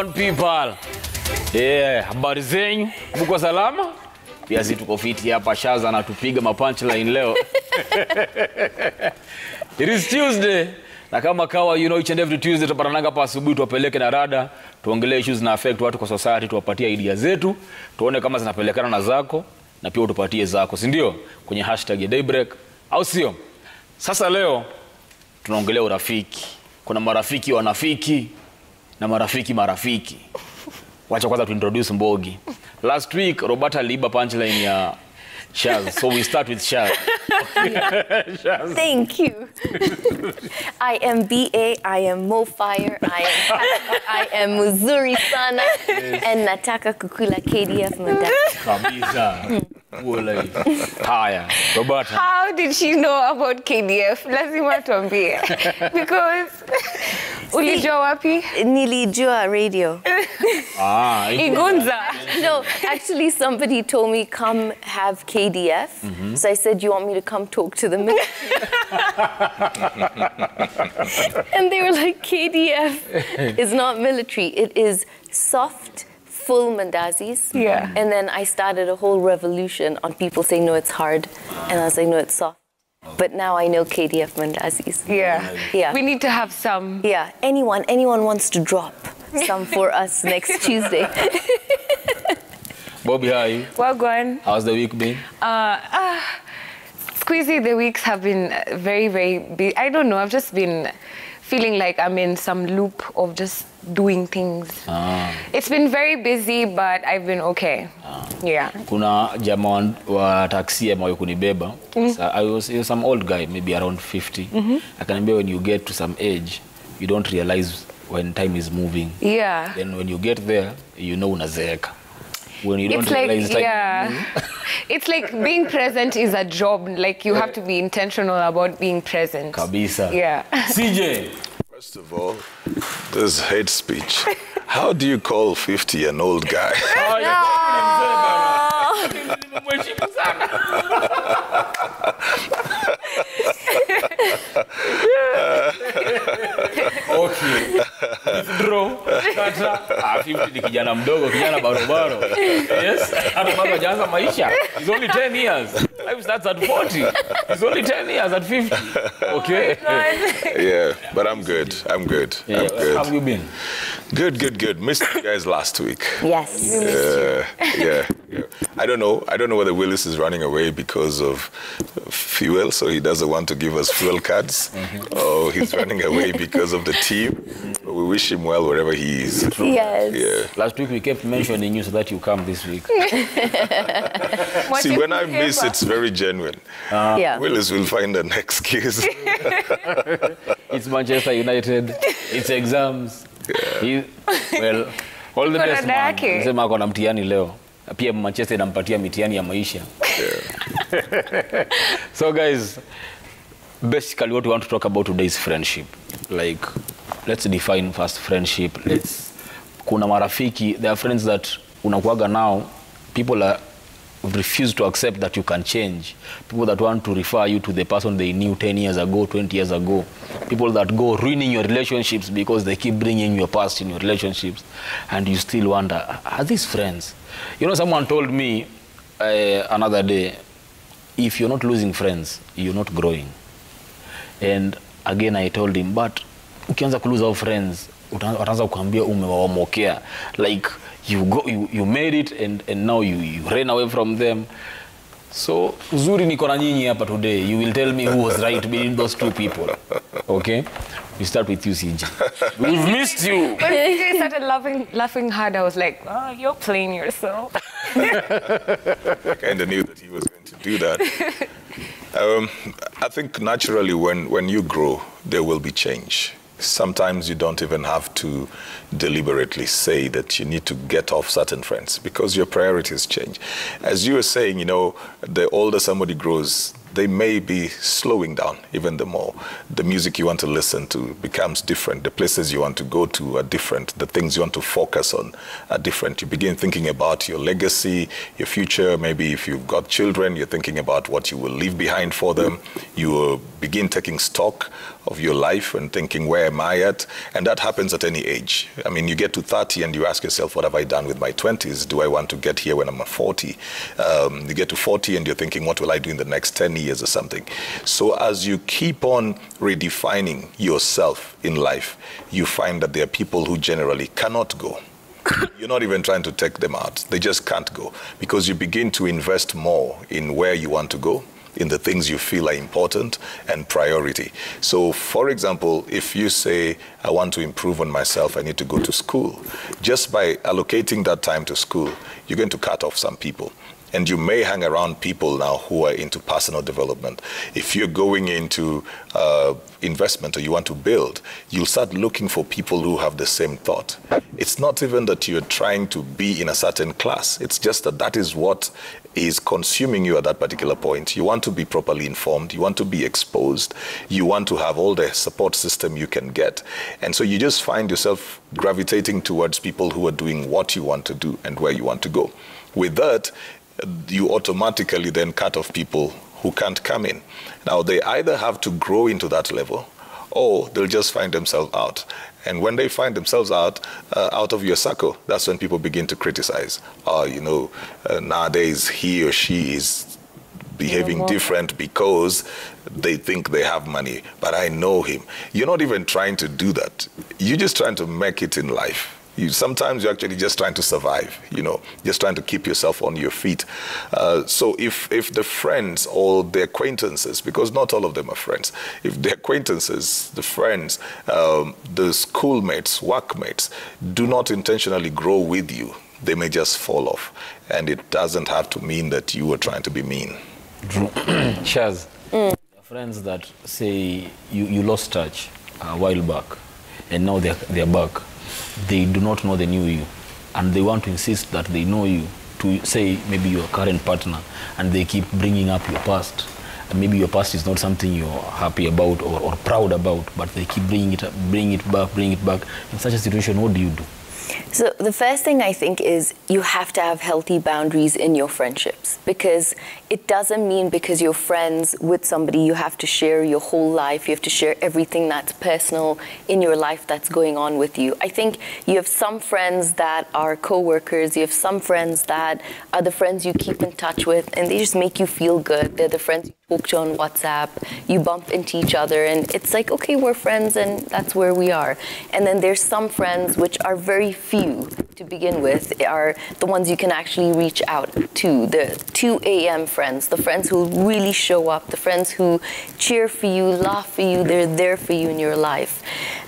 on people. Yeah, habari zenyu. Mko salama? Pia sisi tuko fiti hapa, Shaza anatupiga mapunchline leo. It is Tuesday. Na kama kawa, you know, each and every Tuesday tupatananga hapa asubuhi tuwapeleke na rada, tuongelee issues na affect watu kwa society, tuwapatie idea zetu, tuone kama zinapelekana na zako na pia utupatie zako, si ndio? Kwenye hashtag ya Daybreak, au sio? Sasa leo tunaongelea urafiki. Kuna marafiki wanafiki na marafiki. Wacha kwanza tu introduce Mbogi. Last week Roberta aliiba punchline ya Shaz, so we start with Shaz. Shaz. Thank you. I am BA, I am Mofire, I am Muzuri Sana, yes. And nataka kukula KDF Mandaka. Kabisa. Haya, Roberta. How did she know about KDF? Lazima tuambie. Because ulijua wapi? Nilijua radio. Igunza. No, actually somebody told me come have KDF. So I said, you want me to come talk to the military? And they were like, KDF is not military. It is soft, full mandazis. Yeah. And then I started a whole revolution on people saying, no, it's hard. And I was like, no, it's soft. But now I know KDF mandazis. Yeah. We need to have some. Yeah. Anyone wants to drop some for us next Tuesday. Bobby, how are you? Well, go on. How's the week been? Squeezy, the weeks have been very, very busy. I don't know, I've just been feeling like I'm in some loop of just doing things. It's been very busy, but I've been okay. Yeah. Kuna jamaa wa taxi ambaye kunibeba. So I was some old guy, maybe around 50. Akaniambia when you get to some age, you don't realize when time is moving. Yeah. Then when you get there, you know unazeeka. When you don't it's like, realize time. Yeah. It's like being present is a job. Like you have to be intentional about being present. Kabisa. Yeah. CJ. First of all, this hate speech. How do you call 50 an old guy? Okay. Withdraw. Kata. 50 ni kijana mdogo, kijana barobaro. Yes. Hata bado hajaanza maisha. He's only 10 years. Life starts at 40. He's only 10 years at 50. Okay. Yeah, but I'm good. I'm good. Yeah. I'm good. How have you been? Good. Missed you guys last week. Yes. Yeah. I don't know whether Willis is running away because of fuel, so he doesn't want to give us fuel cards, or he's running away because of the team. But we wish him well wherever he is. Yes. Yeah. Last week we kept mentioning you so that you come this week. See, when I miss, it's very genuine. Yeah. Willis will find an excuse. It's Manchester United. It's exams. Yeah. Well, all the best, man. Yake. Nisema ako na mtihani leo. Pia Manchester inampatia mitihani ya maisha. Yeah. So guys, basically what we want to talk about today is friendship. Like, let's define first friendship. Kuna marafiki, there are friends that unakuaga now, people refuse to accept that you can change. People that want to refer you to the person they knew 10 years ago, 20 years ago. People that go ruining your relationships because they keep bringing your past in your relationships. And you still wonder, are these friends? You know, someone told me another day, if you're not losing friends, you're not growing. And again, I told him, but ukianza kuluza our friends, utaanza kuambia umewamokea. Like, you made it and now you ran away from them. So uzuri niko na nyinyi hapa today. You will tell me who was right between those two people. Okay? We start with you, CJ. We've missed you. When CJ started laughing hard, I was like, oh, you're playing yourself. I kind of knew that he was going to do that. I think naturally when you grow, there will be change. Sometimes you don't even have to deliberately say that you need to get off certain friends because your priorities change. As you were saying, you know, the older somebody grows, they may be slowing down even the more. The music you want to listen to becomes different. The places you want to go to are different. The things you want to focus on are different. You begin thinking about your legacy, your future. Maybe if you've got children, you're thinking about what you will leave behind for them. You will begin taking stock of your life and thinking, where am I at? And that happens at any age. I mean, you get to 30 and you ask yourself, what have I done with my 20s? Do I want to get here when I'm 40? You get to 40 and you're thinking, what will I do in the next 10 years or something? So as you keep on redefining yourself in life, you find that there are people who generally cannot go. You're not even trying to take them out. They just can't go because you begin to invest more in where you want to go, in the things you feel are important and priority. So, for example, if you say, I want to improve on myself, I need to go to school, just by allocating that time to school, you're going to cut off some people. And you may hang around people now who are into personal development. If you're going into investment or you want to build, you'll start looking for people who have the same thought. It's not even that you're trying to be in a certain class. It's just that that is what is consuming you at that particular point. You want to be properly informed. You want to be exposed. You want to have all the support system you can get. And so you just find yourself gravitating towards people who are doing what you want to do and where you want to go. With that, you automatically then cut off people who can't come in. Now, they either have to grow into that level or they'll just find themselves out. And when they find themselves out of your circle, that's when people begin to criticize. Nowadays he or she is behaving different because they think they have money, but I know him. You're not even trying to do that. You're just trying to make it in life. Sometimes you're actually just trying to survive, just trying to keep yourself on your feet. So if the friends or the acquaintances, because not all of them are friends, if the acquaintances, the friends, the schoolmates, workmates, do not intentionally grow with you, they may just fall off. And it doesn't have to mean that you were trying to be mean. Shaz, friends that say you lost touch a while back and now they're back. They do not know they knew you, and they want to insist that they know you, to say maybe your current partner, and they keep bringing up your past. And maybe your past is not something you're happy about or proud about, but they keep bringing it back. In such a situation, what do you do? So the first thing I think is you have to have healthy boundaries in your friendships, because it doesn't mean because you're friends with somebody you have to share your whole life. You have to share everything that's personal in your life that's going on with you. I think you have some friends that are co-workers. You have some friends that are the friends you keep in touch with and they just make you feel good. They're the friends you talk to on WhatsApp. You bump into each other and it's like, okay, we're friends and that's where we are. And then there's some friends which are very few to begin with, are the ones you can actually reach out to, the 2 a.m. friends, the friends who really show up, the friends who cheer for you, laugh for you, they're there for you in your life.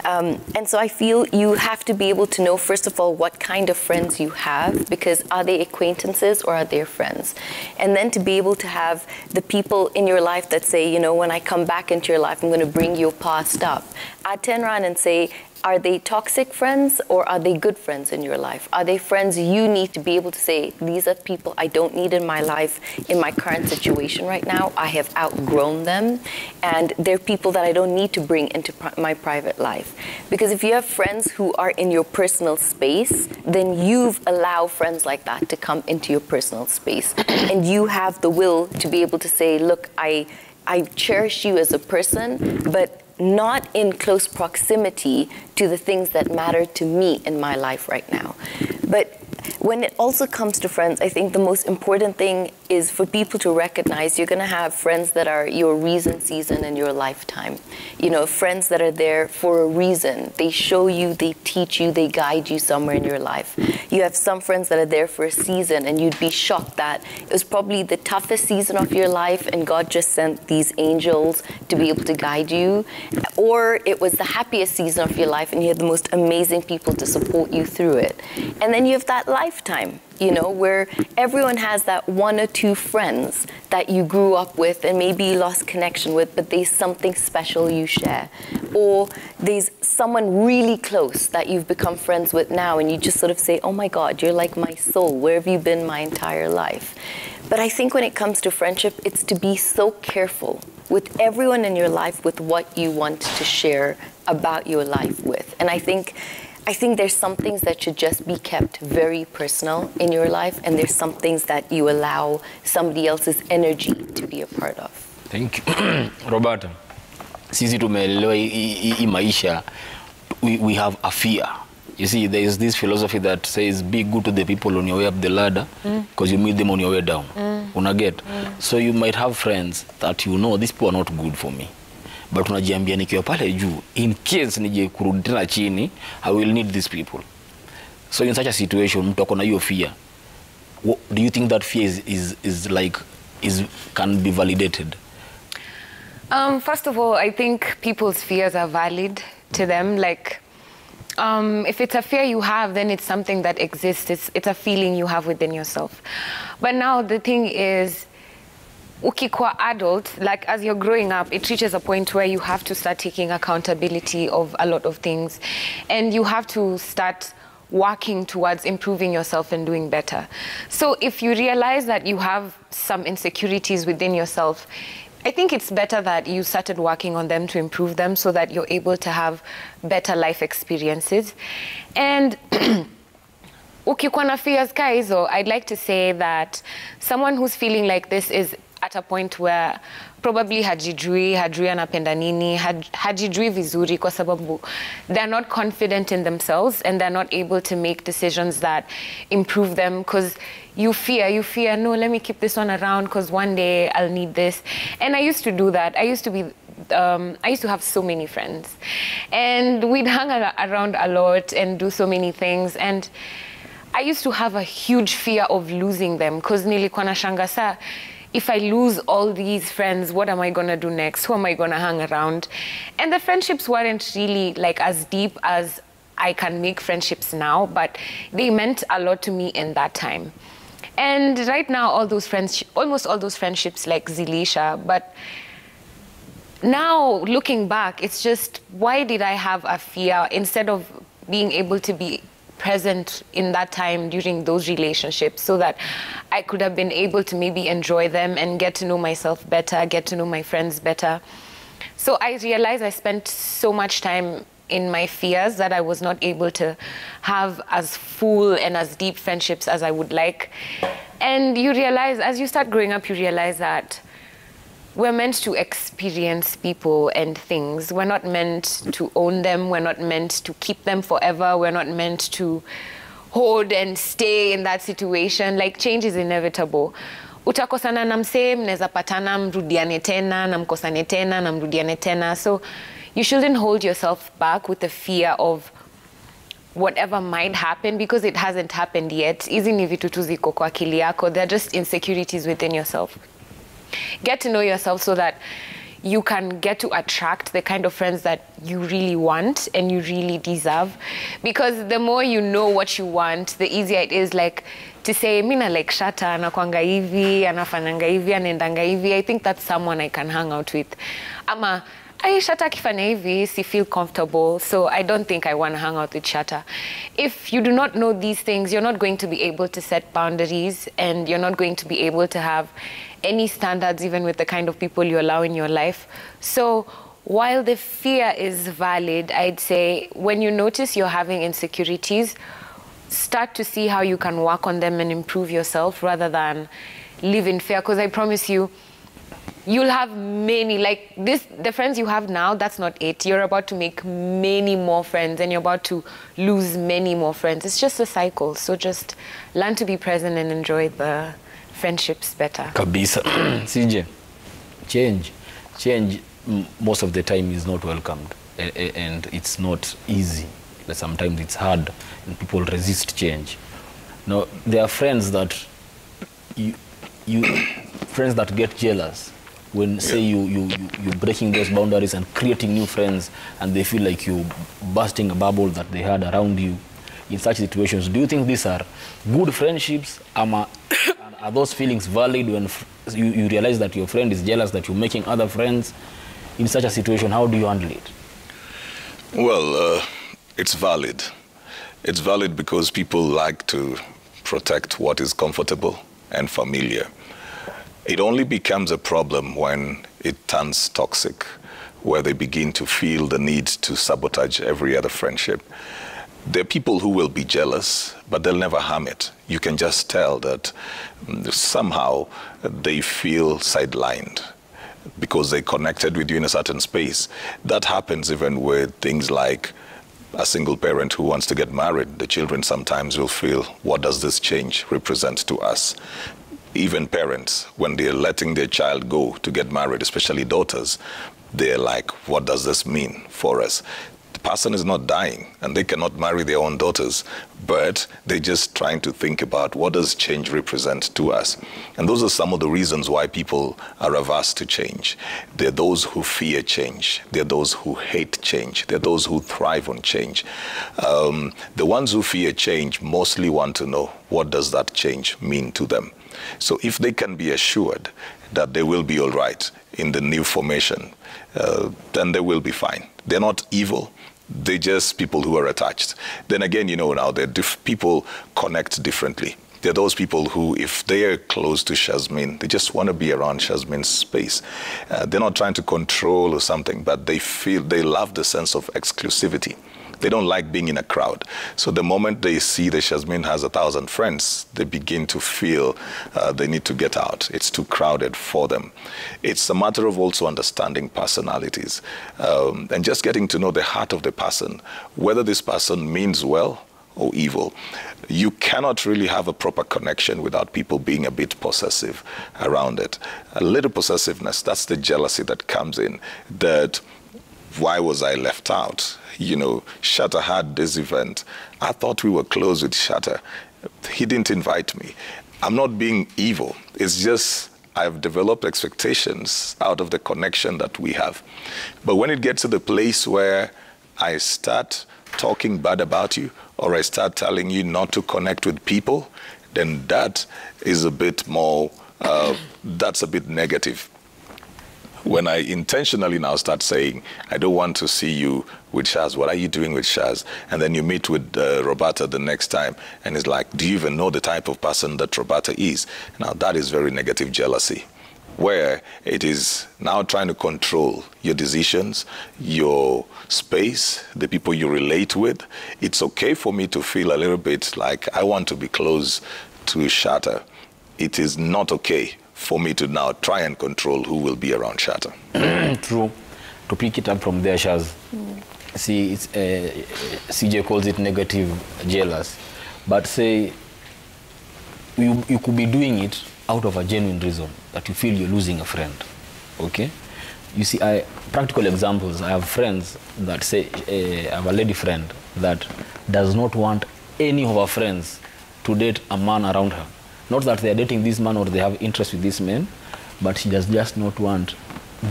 And so I feel you have to be able to know, first of all, what kind of friends you have, because are they acquaintances or are they friends? And then to be able to have the people in your life that say, when I come back into your life, I'm going to bring your past up. I turn around and say, are they toxic friends or are they good friends in your life? Are they friends you need to be able to say, these are people I don't need in my life, in my current situation right now. I have outgrown them and they're people that I don't need to bring into my private life. Because if you have friends who are in your personal space, then you've allowed friends like that to come into your personal space. And you have the will to be able to say, look, I cherish you as a person, but not in close proximity to the things that matter to me in my life right now. But when it also comes to friends, I think the most important thing is for people to recognize you're going to have friends that are your reason season in your lifetime. Friends that are there for a reason. They show you, they teach you, they guide you somewhere in your life. You have some friends that are there for a season and you'd be shocked that it was probably the toughest season of your life and God just sent these angels to be able to guide you. Or it was the happiest season of your life and you had the most amazing people to support you through it. And then you have that life lifetime, you know, where everyone has that one or two friends that you grew up with and maybe you lost connection with, but there's something special you share. Or there's someone really close that you've become friends with now and you just sort of say, oh my God, you're like my soul. Where have you been my entire life? But I think when it comes to friendship, it's to be so careful with everyone in your life with what you want to share about your life with. And I think there's some things that should just be kept very personal in your life, and there's some things that you allow somebody else's energy to be a part of. Thank you. Roberta, sisi tumeelewa hii maisha, we have a fear. You see, there is this philosophy that says be good to the people on your way up the ladder because you meet them on your way down. Unaget? So you might have friends that you know, these people are not good for me. But unajiambia nikiwa pale juu, in case nije kurudi tena chini, I will need these people. So in such a situation, mtu akona hiyo fear. Do you think that fear can be validated? First of all, I think people's fears are valid to them. Like, if it's a fear you have, then it's something that exists. It's a feeling you have within yourself. But now the thing is, ukikwa adult, like as you're growing up, it reaches a point where you have to start taking accountability of a lot of things. And you have to start working towards improving yourself and doing better. So if you realize that you have some insecurities within yourself, I think it's better that you started working on them to improve them so that you're able to have better life experiences. And ukikuwa na fears ka hizo, I'd like to say that someone who's feeling like this is at a point where probably hajijui anapenda nini, hajijui vizuri kwa sababu they're not confident in themselves and they're not able to make decisions that improve them because you fear, no, let me keep this one around because one day I'll need this. And I used to do that. I used to have so many friends and we'd hang around a lot and do so many things, and I used to have a huge fear of losing them because nilikuwa nashanga saa, if I lose all these friends, what am I going to do next? Who am I going to hang around? And the friendships weren't really like as deep as I can make friendships now, but they meant a lot to me in that time. And right now, almost all those friendships like Zilisha, but now looking back, it's just, why did I have a fear instead of being able to be present in that time during those relationships so that I could have been able to maybe enjoy them and get to know myself better, get to know my friends better. So I realized I spent so much time in my fears that I was not able to have as full and as deep friendships as I would like. And you realize, as you start growing up, you realize that we're meant to experience people and things. We're not meant to own them. We're not meant to keep them forever. We're not meant to hold and stay in that situation. Like, change is inevitable. Utakosana na msee, mneza patana, mrudiane tena, na mkosane tena, na mrudiane tena. So you shouldn't hold yourself back with the fear of whatever might happen because it hasn't happened yet. Hizi ni vitu tu ziko kwa akili yako. They're just insecurities within yourself. Get to know yourself so that you can get to attract the kind of friends that you really want and you really deserve. Because the more you know what you want, the easier it is, like, to say, mina like Shata, anakwanga hivi, anafanyanga hivi, anaendanga hivi. I think that's someone I can hang out with. Ama, Shata kifanya hivi, si feel comfortable, so I don't think I want to hang out with Shata. If you do not know these things, you're not going to be able to set boundaries and you're not going to be able to have any standards even with the kind of people you allow in your life. So while the fear is valid, I'd say when you notice you're having insecurities, start to see how you can work on them and improve yourself rather than live in fear. Because I promise you, you'll have many, like this, the friends you have now, that's not it. You're about to make many more friends and you're about to lose many more friends. It's just a cycle. So just learn to be present and enjoy the friendships better. Kabisa. CJ, change most of the time is not welcomed and it's not easy. Sometimes it's hard and people resist change. Now, there are friends that friends that get jealous when, say, you're breaking those boundaries and creating new friends and they feel like you bursting a bubble that they had around you. in such situations. Do you think these are good friendships? Are those feelings valid when you realize that your friend is jealous that you're making other friends? In such a situation, how do you handle it? Well, it's valid. It's valid because people like to protect what is comfortable and familiar. It only becomes a problem when it turns toxic, where they begin to feel the need to sabotage every other friendship. There are people who will be jealous, but they'll never harm it. You can just tell that somehow they feel sidelined because they connected with you in a certain space. That happens even with things like a single parent who wants to get married. The children sometimes will feel, what does this change represent to us? Even parents, when they're letting their child go to get married, especially daughters, they're like, what does this mean for us? The person is not dying and they cannot marry their own daughters, but they're just trying to think about what does change represent to us. And those are some of the reasons why people are averse to change. There are those who fear change. There are those who hate change. There are those who thrive on change. The ones who fear change mostly want to know, what does that change mean to them? So if they can be assured that they will be all right in the new formation, then they will be fine. They're not evil. They're just people who are attached. Then again, you know, now people connect differently. There are those people who, if they are close to Shazmin, they just want to be around Shazmin's space. They're not trying to control or something, but they love the sense of exclusivity. They don't like being in a crowd. So the moment they see that Shazmin has 1,000 friends, they begin to feel they need to get out. It's too crowded for them. It's a matter of also understanding personalities and just getting to know the heart of the person, whether this person means well or evil. You cannot really have a proper connection without people being a bit possessive around it. A little possessiveness, that's the jealousy that comes in, that why was I left out? You know, Shatter had this event. I thought we were close with Shatter. He didn't invite me. I'm not being evil. It's just I've developed expectations out of the connection that we have. But when it gets to the place where I start talking bad about you, or I start telling you not to connect with people, then that is a bit more, that's a bit negative. When I intentionally now start saying, I don't want to see you with Shaz, what are you doing with Shaz? And then you meet with Roberta the next time, and it's like, do you even know the type of person that Roberta is? Now that is very negative jealousy, where it is now trying to control your decisions, your space, the people you relate with. It's okay for me to feel a little bit like I want to be close to Shatter. It is not okay for me to now try and control who will be around Shatter. True. To pick it up from there, Shaz, see, it's, CJ calls it negative jealous, but say you could be doing it out of a genuine reason, that you feel you're losing a friend, okay? You see, practical examples, I have friends that say, I have a lady friend that does not want any of her friends to date a man around her. Not that they are dating this man or they have interest with this man, but she does just not want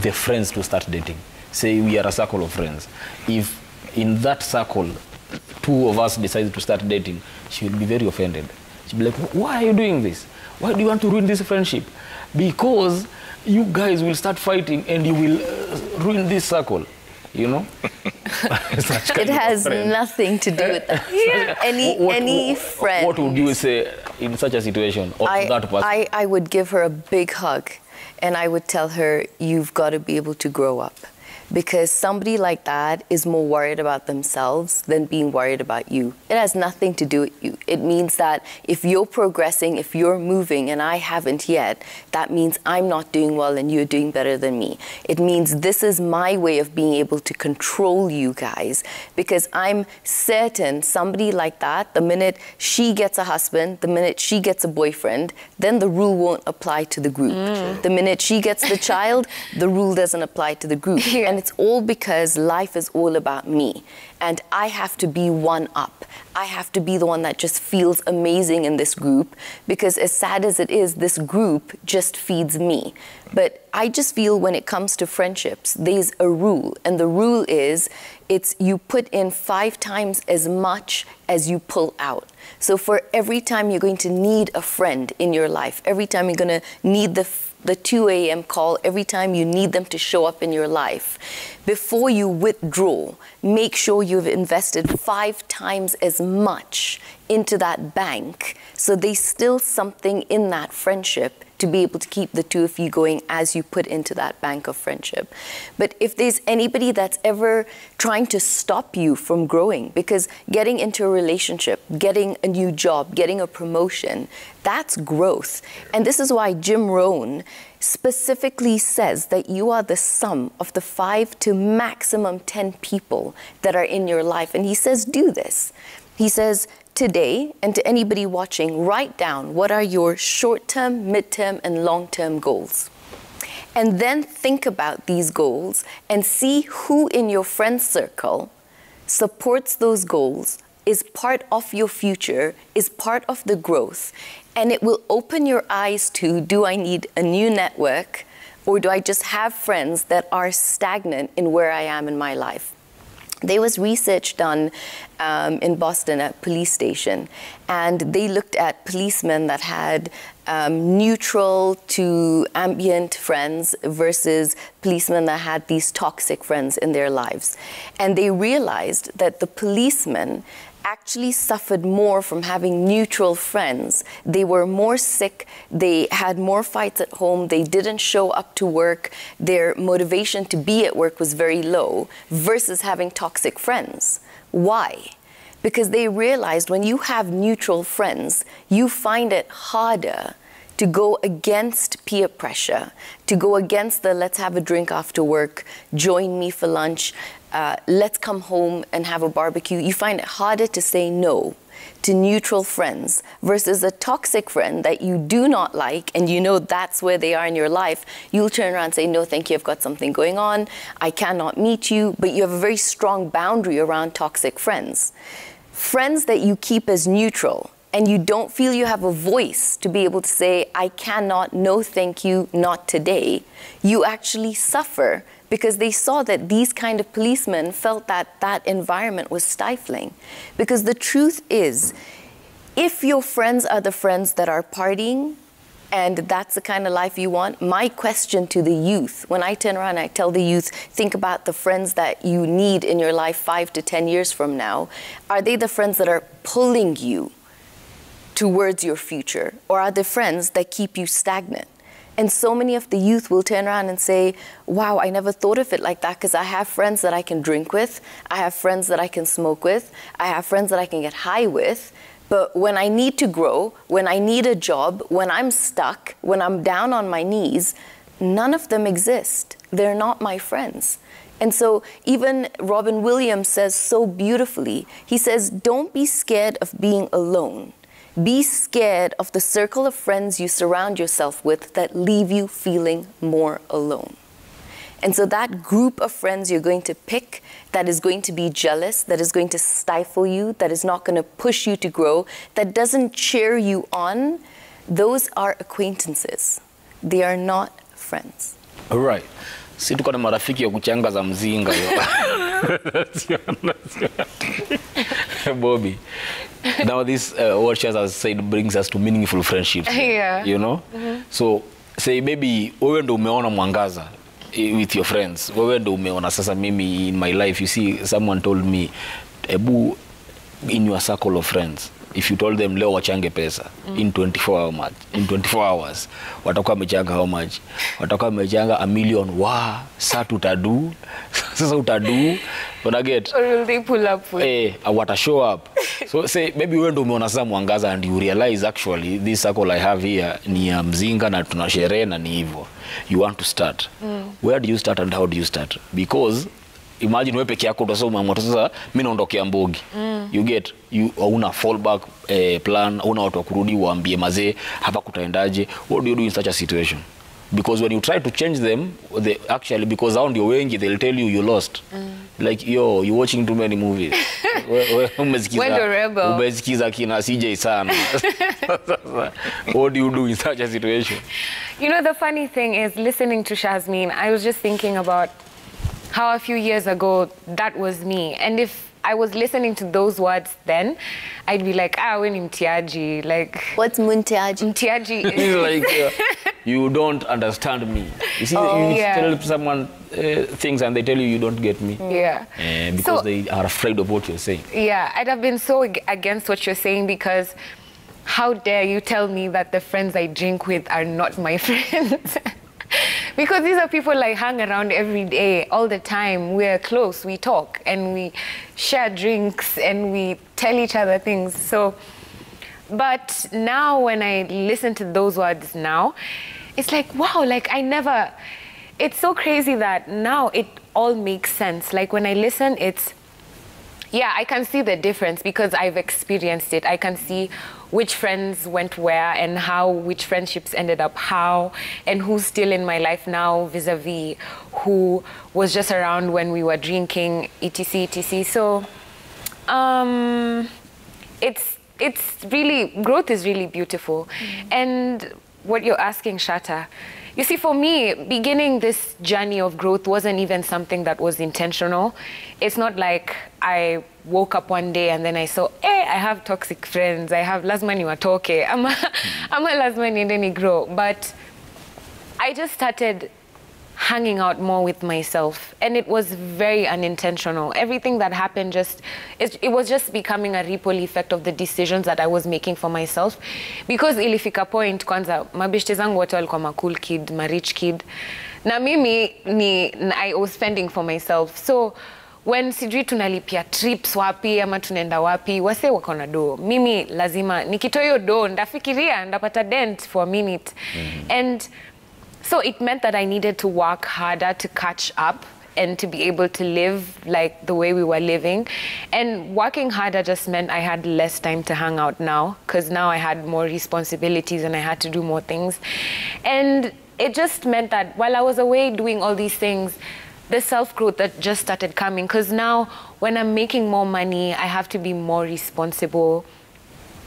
the friends to start dating. Say we are a circle of friends. If in that circle, two of us decide to start dating, she will be very offended. She'll be like, why are you doing this? Why do you want to ruin this friendship? Because you guys will start fighting and you will ruin this circle. You know? It has nothing to do with that. Yeah. Any friend. What would you say in such a situation? Or to that person? I would give her a big hug and I would tell her, you've got to be able to grow up. Because somebody like that is more worried about themselves than being worried about you. It has nothing to do with you. It means that if you're progressing, if you're moving and I haven't yet, that means I'm not doing well and you're doing better than me. It means this is my way of being able to control you guys, because I'm certain somebody like that, the minute she gets a husband, the minute she gets a boyfriend, then the rule won't apply to the group. The minute she gets the child, the rule doesn't apply to the group. And it's all because life is all about me. And I have to be one up. I have to be the one that just feels amazing in this group because as sad as it is, this group just feeds me. But I just feel when it comes to friendships, there's a rule. And the rule is it's you put in 5 times as much as you pull out. So for every time you're going to need a friend in your life, every time you're going to need the 2 a.m. call, every time you need them to show up in your life, before you withdraw, make sure you've invested 5 times as much into that bank so there's still something in that friendship to be able to keep the two of you going as you put into that bank of friendship. But if there's anybody that's ever trying to stop you from growing, because getting into a relationship, getting a new job, getting a promotion, that's growth. And this is why Jim Rohn specifically says that you are the sum of the 5 to maximum 10 people that are in your life. And he says, do this. He says, today, and to anybody watching, write down what are your short-term, mid-term, and long-term goals. And then think about these goals and see who in your friend circle supports those goals, is part of your future, is part of the growth. And it will open your eyes to, do I need a new network, or do I just have friends that are stagnant in where I am in my life? There was research done in Boston at a police station, and they looked at policemen that had neutral to ambient friends versus policemen that had these toxic friends in their lives. And they realized that the policemen actually suffered more from having neutral friends. They were more sick, they had more fights at home, they didn't show up to work, their motivation to be at work was very low, versus having toxic friends. Why? Because they realized when you have neutral friends, you find it harder to go against peer pressure, to go against the let's have a drink after work, join me for lunch, let's come home and have a barbecue. You find it harder to say no to neutral friends versus a toxic friend that you do not like and you know that's where they are in your life. You'll turn around and say, no, thank you, I've got something going on, I cannot meet you, but you have a very strong boundary around toxic friends. Friends that you keep as neutral, and you don't feel you have a voice to be able to say, I cannot, no thank you, not today, you actually suffer because they saw that these kind of policemen felt that that environment was stifling. Because the truth is, if your friends are the friends that are partying, and that's the kind of life you want, my question to the youth, when I turn around and I tell the youth, think about the friends that you need in your life 5 to 10 years from now, are they the friends that are pulling you towards your future, or are the friends that keep you stagnant? And so many of the youth will turn around and say, wow, I never thought of it like that because I have friends that I can drink with, I have friends that I can smoke with, I have friends that I can get high with, but when I need to grow, when I need a job, when I'm stuck, when I'm down on my knees, none of them exist. They're not my friends. And so even Robin Williams says so beautifully, he says, don't be scared of being alone. Be scared of the circle of friends you surround yourself with that leave you feeling more alone. And so that group of friends you're going to pick that is going to be jealous, that is going to stifle you, that is not going to push you to grow, that doesn't cheer you on, those are acquaintances. They are not friends. All right. Si tuko na marafiki ya kuchanga za mzinga yo. Bobby. Now this what she has said brings us to meaningful friendships. Yeah. You know? So say maybe wewe ndo umeona mwangaza with your friends. Wewe ndo umeona sasa mimi in my life you see someone told me Ebu in your circle of friends if you told them leo wachange pesa in 24 hours watakuwa wamechanga how much? Watakuwa wamechanga $1 million. Sasa tutadu sasa utadu But get, or will they pull up with? What a show up. So say maybe wewe ndo umeona sasa mwangaza and you realize actually this circle I have here ni ya mzinga na tunasherehe na ni hivyo. You want to start. Where do you start and how do you start? Because imagine wewe peke yako utasoma moto sasa mimi naondokea Mbogi. You get una fallback plan, una watu wa kurudi waambie mazee hapa kutaendaje. What do you do in such a situation? Because when you try to change them, they actually, because hao ndio wengi, they'll tell you you lost. Like, yo, you're watching too many movies. Wendo rebel. Umesikiza kina CJ sana. What do you do in such a situation? You know, the funny thing is, listening to Shazmin, I was just thinking about how a few years ago that was me. And if I was listening to those words then, I'd be like, when mtiaji, like... What's muntiaji? Mtiaji It's is... like, you don't understand me. You see, you tell someone things and they tell you don't get me. Yeah. Because they are afraid of what you're saying. Yeah, I'd have been so against what you're saying, because how dare you tell me that the friends I drink with are not my friends? Because these are people I hang around every day, all the time. We're close, we talk, and we share drinks, and we tell each other things. So, but now when I listen to those words now, it's like, wow, like it's so crazy that now it all makes sense. Like when I listen, yeah, I can see the difference because I've experienced it. I can see which friends went where and how which friendships ended up how, and who's still in my life now vis-a-vis who was just around when we were drinking, etc, etc. So it's really, growth is really beautiful. And what you're asking, Shatta, you see, for me, beginning this journey of growth wasn't even something that was intentional. It's not like I woke up one day and then I saw, hey, I have toxic friends. I have lazima niwatoke. Ama lazima niende ni grow. But I just started hanging out more with myself, and it was very unintentional. Everything that happened it was just becoming a ripple effect of the decisions that I was making for myself. Because ilifika point kwanza mabeshte zangu wote walikuwa ma cool kid, ma rich kid, na mimi I was spending for myself. So when sijui tunalipia trips wapi ama tunaenda wapi, wase wako na do, mimi lazima nikitoa hiyo do ndafikiria ndapata dent for a minute. And so it meant that I needed to work harder to catch up and to be able to live like the way we were living. And working harder just meant I had less time to hang out now, because now I had more responsibilities and I had to do more things. And it just meant that while I was away doing all these things, the self-growth that just started coming, because now when I'm making more money, I have to be more responsible.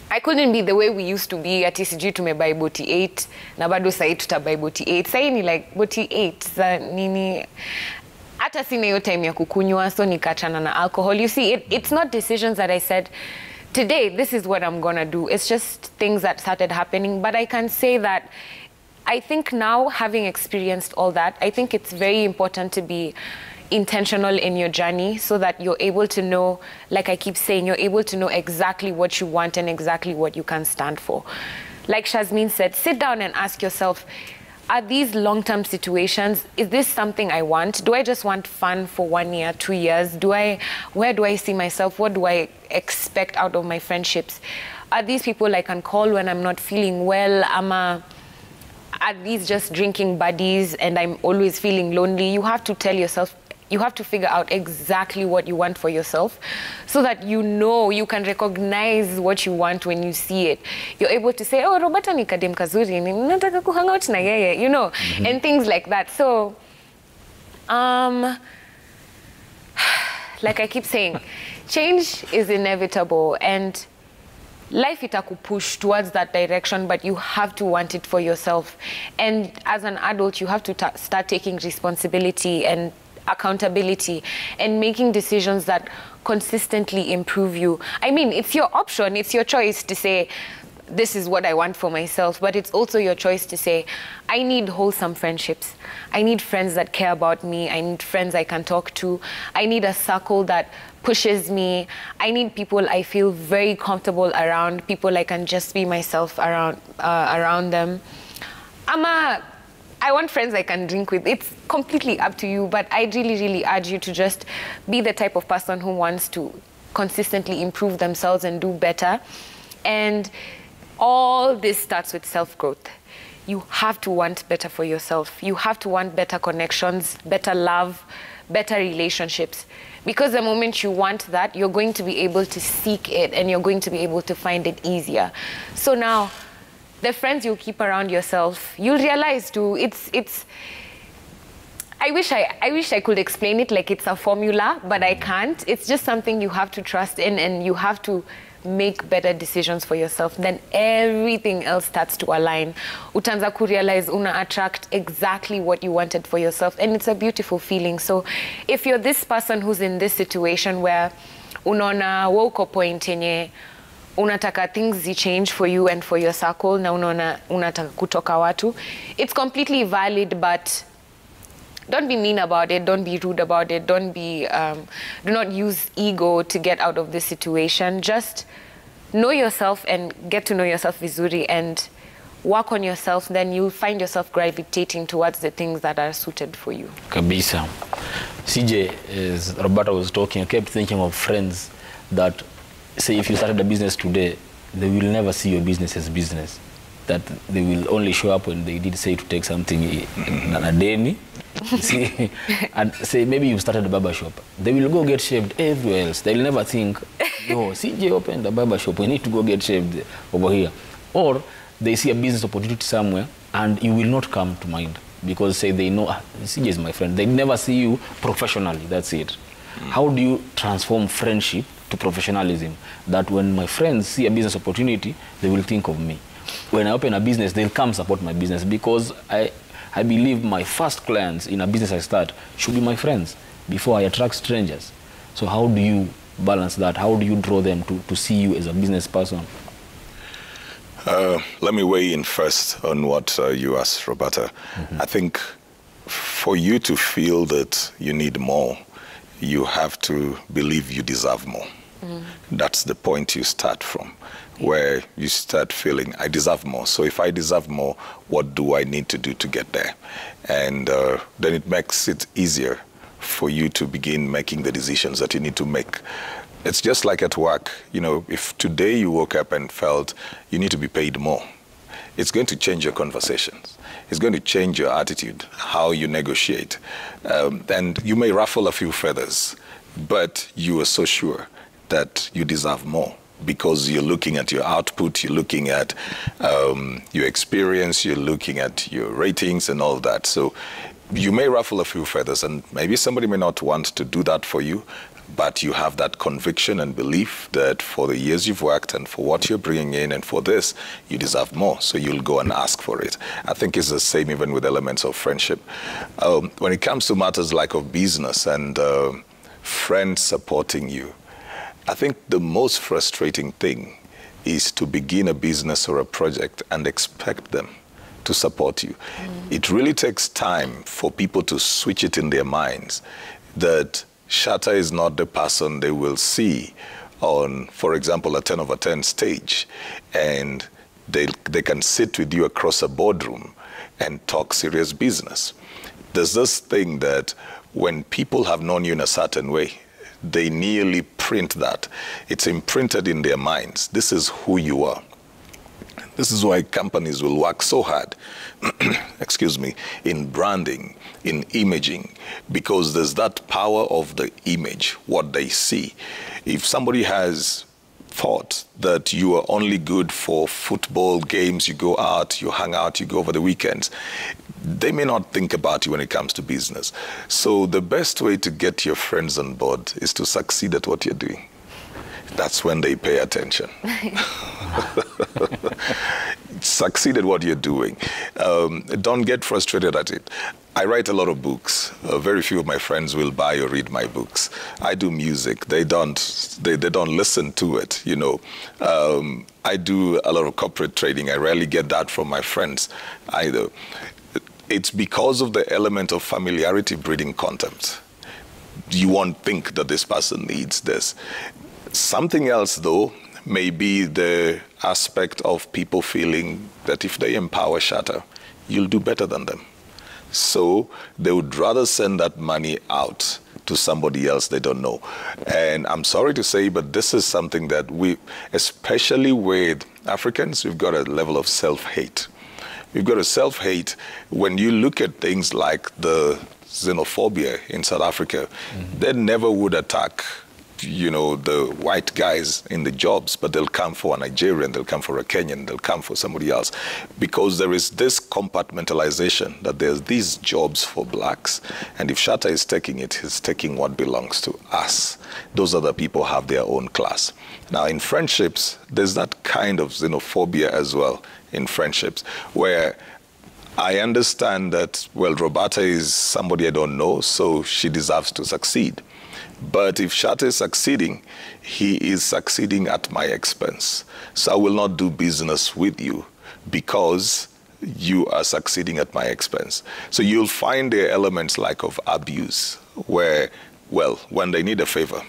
I couldn't be the way we used to be. Ati sijui tumebuy boti 8 na bado sahi tutabuy boti 8. Sahi ni like boti 8 za nini. Hata sina hiyo time ya kukunywa, so nikachana na alcohol. You see, it's not decisions that I said, today this is what I'm gonna do. It's just things that started happening. But I can say that I think now, having experienced all that, I think it's very important to be intentional in your journey so that you're able to know, like I keep saying, you're able to know exactly what you want and exactly what you can stand for. Like Shazmin said, sit down and ask yourself, are these long-term situations, is this something I want? Do I just want fun for 1 year, 2 years? Where do I see myself? What do I expect out of my friendships? Are these people I can call when I'm not feeling well? Are these just drinking buddies and I'm always feeling lonely? You have to tell yourself, you have to figure out exactly what you want for yourself so that you know, you can recognize what you want when you see it. You're able to say, oh, Roberta ni kadem kazuri, nataka kuhang out na yeye, you know, and things like that. So, like I keep saying, change is inevitable and life itakupush towards that direction, but you have to want it for yourself. And as an adult, you have to start taking responsibility and accountability and making decisions that consistently improve you. I mean, it's your option, it's your choice to say, this is what I want for myself, but it's also your choice to say, I need wholesome friendships. I need friends that care about me. I need friends I can talk to. I need a circle that pushes me. I need people I feel very comfortable around, people I can just be myself around them. I want friends I can drink with. It's completely up to you, but I really, really urge you to just be the type of person who wants to consistently improve themselves and do better. And all this starts with self-growth. You have to want better for yourself. You have to want better connections, better love, better relationships. Because the moment you want that, you're going to be able to seek it and you're going to be able to find it easier. So now, the friends you keep around yourself, you'll realize too, I wish I could explain it like it's a formula, but I can't. It's just something you have to trust in, and you have to make better decisions for yourself. Then everything else starts to align. Utanza ku realize una attract exactly what you wanted for yourself, and it's a beautiful feeling. So if you're this person who's in this situation where unaona woko point yenye unataka things change for you and for your circle, na unaona unataka kutoka watu, it's completely valid, but don't be mean about it. Don't be rude about it. Do not use ego to get out of this situation. Just know yourself and get to know yourself vizuri and work on yourself. Then you'll find yourself gravitating towards the things that are suited for you. Kabisa. CJ, as Roberta was talking, I kept thinking of friends that say if you started a business today, they will never see your business as business. That they will only show up when they did say to take something in a demi. See, and say maybe you started a barber shop. They will go get shaved everywhere else. They'll never think, no, CJ opened a barber shop, we need to go get shaved over here. Or they see a business opportunity somewhere and you will not come to mind because say they know, CJ is my friend. They never see you professionally, that's it. How do you transform friendship to professionalism? That when my friends see a business opportunity, they will think of me. When I open a business, they'll come support my business because I believe my first clients in a business I start should be my friends before I attract strangers. So how do you balance that? How do you draw them to see you as a business person? Let me weigh in first on what you asked, Roberta. I think for you to feel that you need more, you have to believe you deserve more. That's the point you start from, where you start feeling, I deserve more. So if I deserve more, what do I need to do to get there? And then it makes it easier for you to begin making the decisions that you need to make. It's just like at work. You know, if today you woke up and felt you need to be paid more, it's going to change your conversations. It's going to change your attitude, how you negotiate. And you may ruffle a few feathers, but you are so sure that you deserve more because you're looking at your output, you're looking at your experience, you're looking at your ratings and all that. So you may ruffle a few feathers and maybe somebody may not want to do that for you, but you have that conviction and belief that for the years you've worked and for what you're bringing in and for this, you deserve more. So you'll go and ask for it. I think it's the same even with elements of friendship. When it comes to matters like of business and friends supporting you, I think the most frustrating thing is to begin a business or a project and expect them to support you. It really takes time for people to switch it in their minds that Shatta is not the person they will see on, for example, a 10 over 10 stage, and they can sit with you across a boardroom and talk serious business. There's this thing that when people have known you in a certain way, they nearly print that. It's imprinted in their minds. This is who you are. This is why companies will work so hard, excuse me, in branding, in imaging, because there's that power of the image, what they see. If somebody has thought that you are only good for football games, you go out, you hang out, you go over the weekends, they may not think about you when it comes to business. So the best way to get your friends on board is to succeed at what you're doing. That's when they pay attention. Succeed at what you're doing. Don't get frustrated at it. I write a lot of books. Very few of my friends will buy or read my books. I do music. They don't listen to it, you know. I do a lot of corporate trading. I rarely get that from my friends either. It's because of the element of familiarity breeding contempt. You won't think that this person needs this. Something else, though, may be the aspect of people feeling that if they empower Shatta, you'll do better than them. So they would rather send that money out to somebody else they don't know. And I'm sorry to say, but this is something that we, especially with Africans, we've got a level of self-hate. We've got a self-hate when you look at things like the xenophobia in South Africa. They never would attack you know, the white guys in the jobs, but they'll come for a Nigerian, they'll come for a Kenyan, they'll come for somebody else. Because there is this compartmentalization that there's these jobs for blacks, and if Shatta is taking it, he's taking what belongs to us. Those other people have their own class. Now, in friendships, there's that kind of xenophobia as well in friendships, where I understand that, well, Roberta is somebody I don't know, so she deserves to succeed. But if Shatta is succeeding, he is succeeding at my expense. So I will not do business with you because you are succeeding at my expense. So you'll find there elements like of abuse where, well, when they need a favor,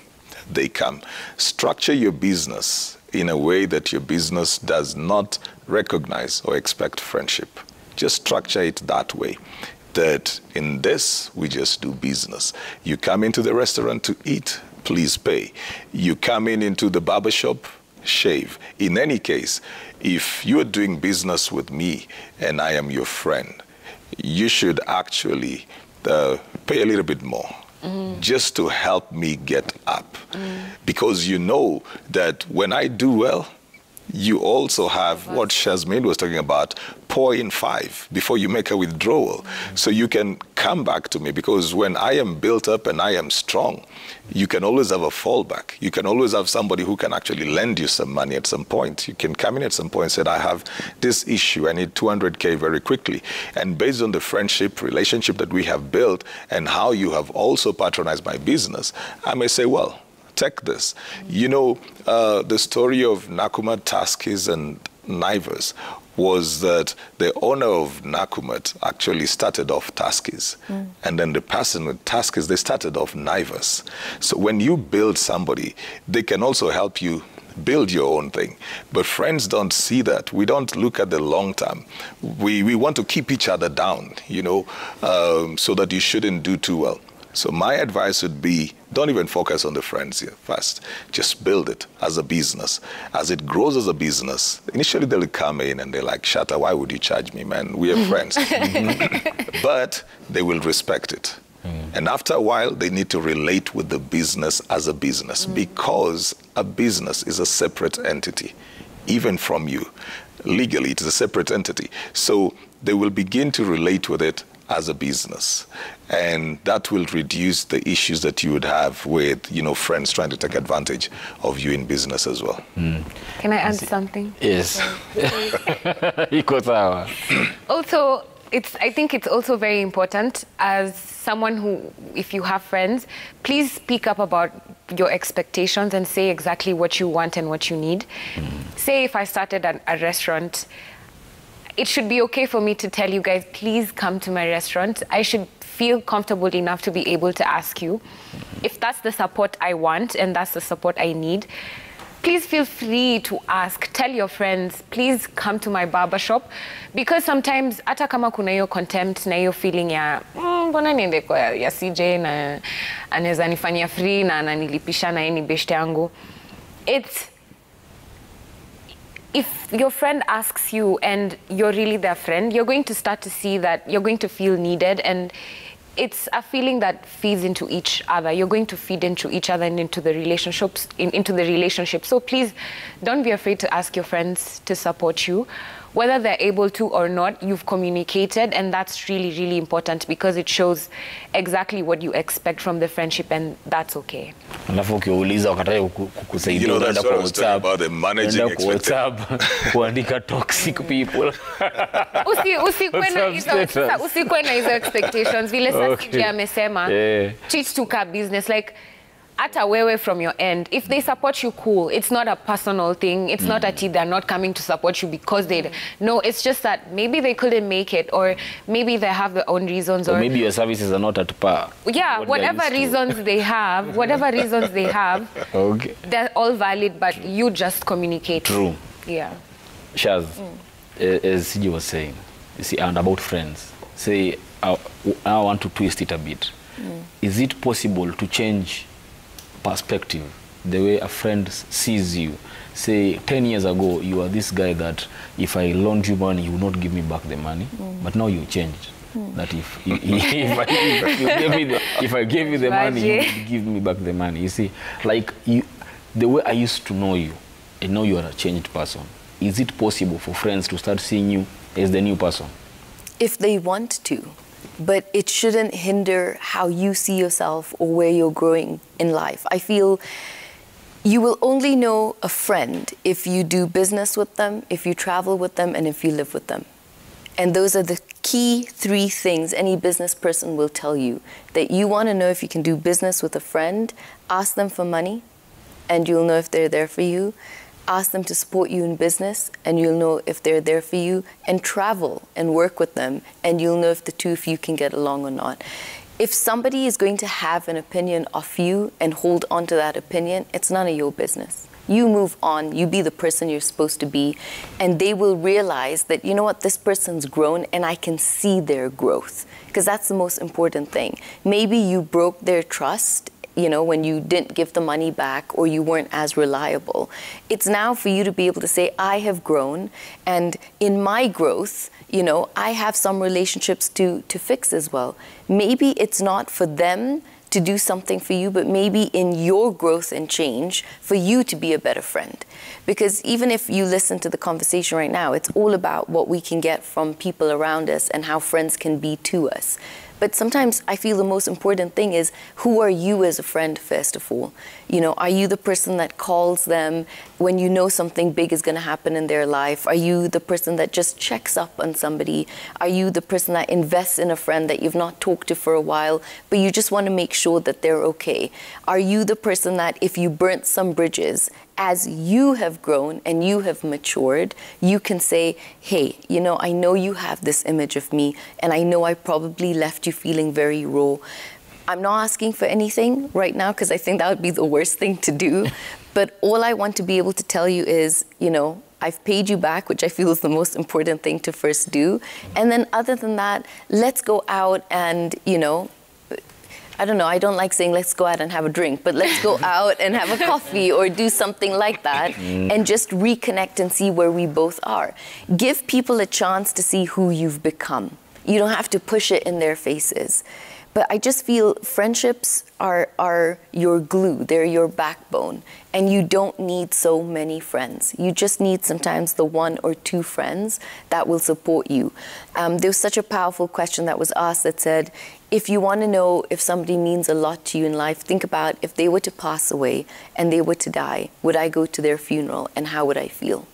they come. Structure your business in a way that your business does not recognize or expect friendship. Just structure it that way. That in this, we just do business. You come into the restaurant to eat, please pay. You come into the barbershop, shave. In any case, if you're doing business with me and I am your friend, you should actually pay a little bit more just to help me get up. Because you know that when I do well, you also have what Shazmin was talking about, pour in 5 before you make a withdrawal. So you can come back to me, because when I am built up and I am strong, you can always have a fallback. You can always have somebody who can actually lend you some money at some point. You can come in at some point and say, I have this issue, I need 200K very quickly. And based on the friendship, relationship that we have built and how you have also patronized my business, I may say, well, take this. You know, the story of Nakumatt, Taskis, and Naivas was that the owner of Nakumatt actually started off Taskis. And then the person with Taskis, they started off Naivas. So when you build somebody, they can also help you build your own thing. But friends don't see that. We don't look at the long term. We want to keep each other down, you know, so that you shouldn't do too well. So my advice would be, don't even focus on the friends here first. Just build it as a business. As it grows as a business, initially they'll come in and they're like, Shatta, why would you charge me, man? We are friends. But they will respect it. And after a while, they need to relate with the business as a business, because a business is a separate entity, even from you. Legally, it is a separate entity. So they will begin to relate with it as a business. And that will reduce the issues that you would have with, you know, friends trying to take advantage of you in business as well. Can I add something? Yes. Also, I think it's also very important as someone who, if you have friends, please speak up about your expectations and say exactly what you want and what you need. Say if I started a restaurant, it should be okay for me to tell you guys, please come to my restaurant. I should feel comfortable enough to be able to ask you. If that's the support I want and that's the support I need, please feel free to ask. Tell your friends, please come to my barbershop. Because sometimes, hata kama kuna hiyo contempt na hiyo feeling ya, mbona niende kwa ya CJ na anaweza nifanyia free na ananilipisha na yeye ni beshte yangu. If your friend asks you and you're really their friend, you're going to start to see that you're going to feel needed, and it's a feeling that feeds into each other. You're going to feed into each other and into the relationships, into the relationship. So please don't be afraid to ask your friends to support you. Whether they're able to or not, you've communicated, and that's really, really important because it shows exactly what you expect from the friendship, and that's okay. Alafu ukiuliza wakataye kukusaidia unaenda kwa WhatsApp, managing kuandika toxic people. Usikwe na hizo expectations. Vile sasa amesema, treat to car business like hata wewe from your end. If they support you, cool. It's not a personal thing. It's not that they're not coming to support you because they... No, it's just that maybe they couldn't make it, or maybe they have their own reasons. Or maybe your services are not at par. Yeah, whatever reasons they have, okay, they're all valid, but you just communicate. True. Yeah. Shaz, as CJ was saying, you see, and about friends, say, I want to twist it a bit. Is it possible to change perspective, the way a friend sees you? Say 10 years ago you are this guy that if I loaned you money you will not give me back the money, but now you changed. that if I gave you the money, you would give me back the money. You see, like the way I used to know you, I know you are a changed person. Is it possible for friends to start seeing you as the new person? If they want to, but it shouldn't hinder how you see yourself or where you're growing in life. I feel you will only know a friend if you do business with them, if you travel with them, and if you live with them. And those are the key 3 things any business person will tell you. That you want to know if you can do business with a friend, ask them for money, and you'll know if they're there for you. Ask them to support you in business, and you'll know if they're there for you. And travel and work with them, and you'll know if the two of you can get along or not. If somebody is going to have an opinion of you and hold on to that opinion, it's none of your business. You move on, you be the person you're supposed to be, and they will realize that, you know what, this person's grown and I can see their growth, because that's the most important thing. Maybe you broke their trust, you know, when you didn't give the money back or you weren't as reliable. It's now for you to be able to say, I have grown, and in my growth, you know, I have some relationships to fix as well. Maybe it's not for them to do something for you, but maybe in your growth and change, for you to be a better friend. Because even if you listen to the conversation right now, it's all about what we can get from people around us and how friends can be to us. But sometimes I feel the most important thing is, who are you as a friend, first of all? You know, are you the person that calls them when you know something big is going to happen in their life? Are you the person that just checks up on somebody? Are you the person that invests in a friend that you've not talked to for a while, but you just want to make sure that they're okay? Are you the person that if you burnt some bridges, as you have grown and you have matured, you can say, hey, you know, I know you have this image of me, and I know I probably left you feeling very raw. I'm not asking for anything right now, because I think that would be the worst thing to do. But all I want to be able to tell you is, you know, I've paid you back, which I feel is the most important thing to first do. And then other than that, let's go out and, you know, I don't know, I don't like saying let's go out and have a drink, but let's go out and have a coffee or do something like that and just reconnect and see where we both are. Give people a chance to see who you've become. You don't have to push it in their faces. But I just feel friendships are your glue, they're your backbone, and you don't need so many friends. You just need sometimes the 1 or 2 friends that will support you. There was such a powerful question that was asked that said, if you want to know if somebody means a lot to you in life, think about if they were to pass away and they were to die, would I go to their funeral and how would I feel?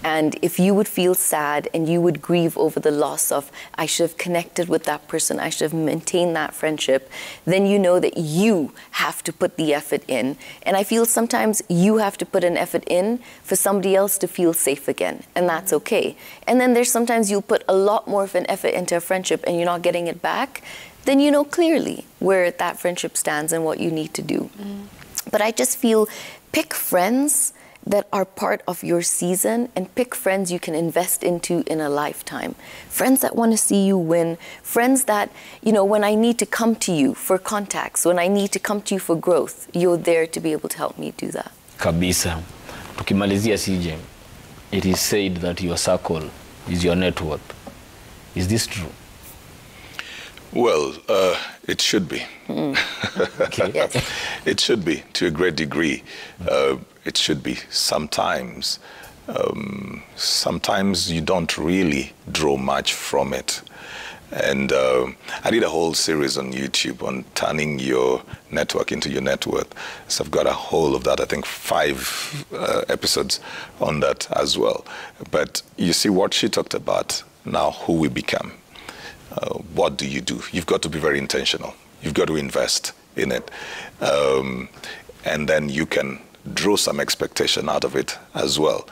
And if you would feel sad and you would grieve over the loss of, I should have connected with that person, I should have maintained that friendship, then you know that you have to put the effort in. And I feel sometimes you have to put an effort in for somebody else to feel safe again, and that's okay. And then there's sometimes you'll put a lot more of an effort into a friendship and you're not getting it back, then you know clearly where that friendship stands and what you need to do. But I just feel, pick friends that are part of your season, and pick friends you can invest into in a lifetime. Friends that want to see you win. Friends that, you know, when I need to come to you for contacts, when I need to come to you for growth, you're there to be able to help me do that. Kabisa. Tukimalizia CJ, it is said that your circle is your net worth. Is this true? Well, it should be. Okay. Yes. It should be, to a great degree. It should be. Sometimes you don't really draw much from it. And I did a whole series on YouTube on turning your network into your net worth. So I've got a whole of that, I think 5 episodes on that as well. But you see what she talked about now, who we become. What do? You've got to be very intentional. You've got to invest in it. And then you can draw some expectation out of it as well.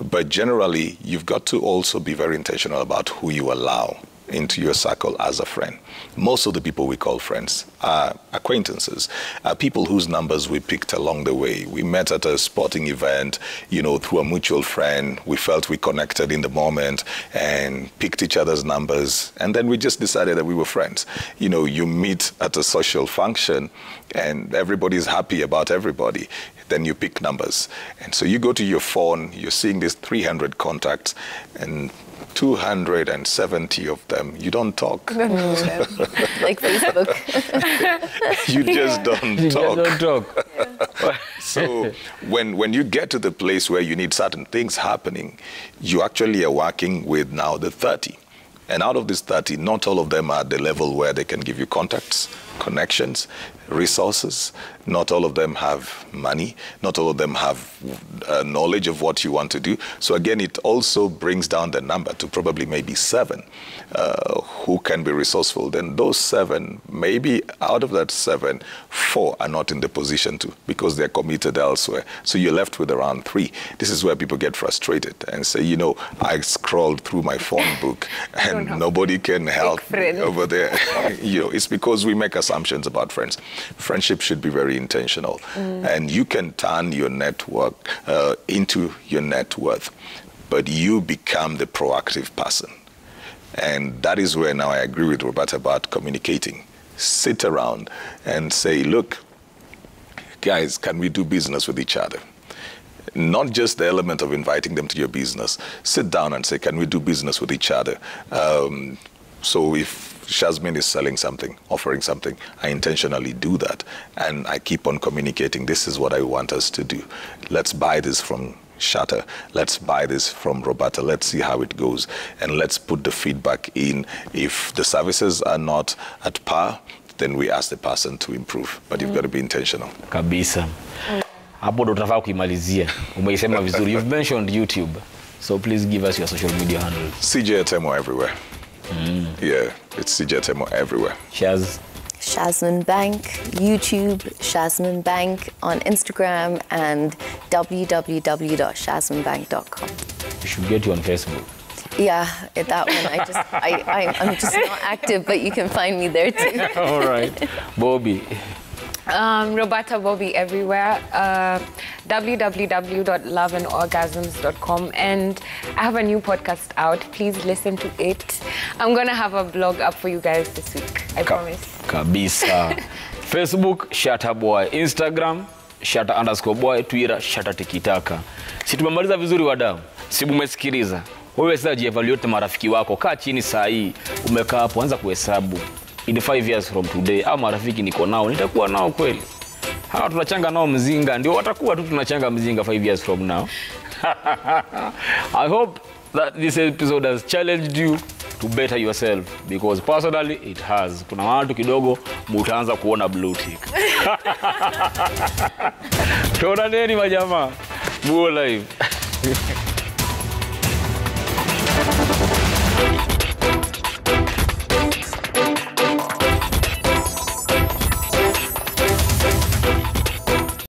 But generally, you've got to also be very intentional about who you allow into your circle as a friend. Most of the people we call friends are acquaintances, are people whose numbers we picked along the way. We met at a sporting event, you know, through a mutual friend. We felt we connected in the moment and picked each other's numbers. And then we just decided that we were friends. You know, you meet at a social function and everybody's happy about everybody. Then you pick numbers. And so you go to your phone, you're seeing these 300 contacts, and 270 of them, you don't talk. Like Facebook. You just don't You talk. just don't talk. So when you get to the place where you need certain things happening, you actually are working with now the 30. And out of these 30, not all of them are at the level where they can give you contacts, connections, resources. Not all of them have money. Not all of them have knowledge of what you want to do. So again, it also brings down the number to probably maybe 7 who can be resourceful. Then those 7, maybe out of that 7, 4 are not in the position to, because they're committed elsewhere. So you're left with around 3. This is where people get frustrated and say, you know, I scrolled through my phone book and nobody can help me over there. You know, it's because we make assumptions about friends. Friendship should be very intentional. And you can turn your network into your net worth, but you become the proactive person. And that is where now I agree with Roberta about communicating. Sit around and say, look, guys, can we do business with each other? Not just the element of inviting them to your business. Sit down and say, can we do business with each other? So if Shazmin is selling something, offering something, I intentionally do that. And I keep on communicating, this is what I want us to do. Let's buy this from Shatter. Let's buy this from Roberta. Let's see how it goes. And let's put the feedback in. If the services are not at par, then we ask the person to improve. But you've got to be intentional. Kabisa. Hapo ndo tunafaa kuimalizia. Umeisema vizuri. You've mentioned YouTube. So please give us your social media handles. CJ Atemo everywhere. Yeah, it's CJ Atemo everywhere. Shaz. Shazmin Bank, YouTube, Shazmin Bank on Instagram, and www.shazminbank.com. You should get you on Facebook. Yeah, that one. I'm just not active, but you can find me there too. All right. Bobby. Roberta Bobby everywhere. www.loveandorgasms.com, and I have a new podcast out. Please listen to it. I'm gonna have a blog up for you guys this week. I promise. Kabisa. Facebook Shatter Boy, Instagram Shatter_boy, Twitter Shatter Tikitaka. Si tumemaliza vizuri wadau? Si umesikiliza? Wewe sasa jievaluate marafiki wako. Kaa chini saa hii. Umekaa hapo anza kuhesabu. In 5 years from today, au marafiki niko nao, nitakuwa nao kweli? Hawa tunachanga nao mzinga, ndio watakuwa tu tunachanga mzinga 5 years from now. I hope that this episode has challenged you to better yourself, because personally it has. Kuna watu kidogo mutaanza kuona blue tick. Tuonaneni majamaa. Muo live.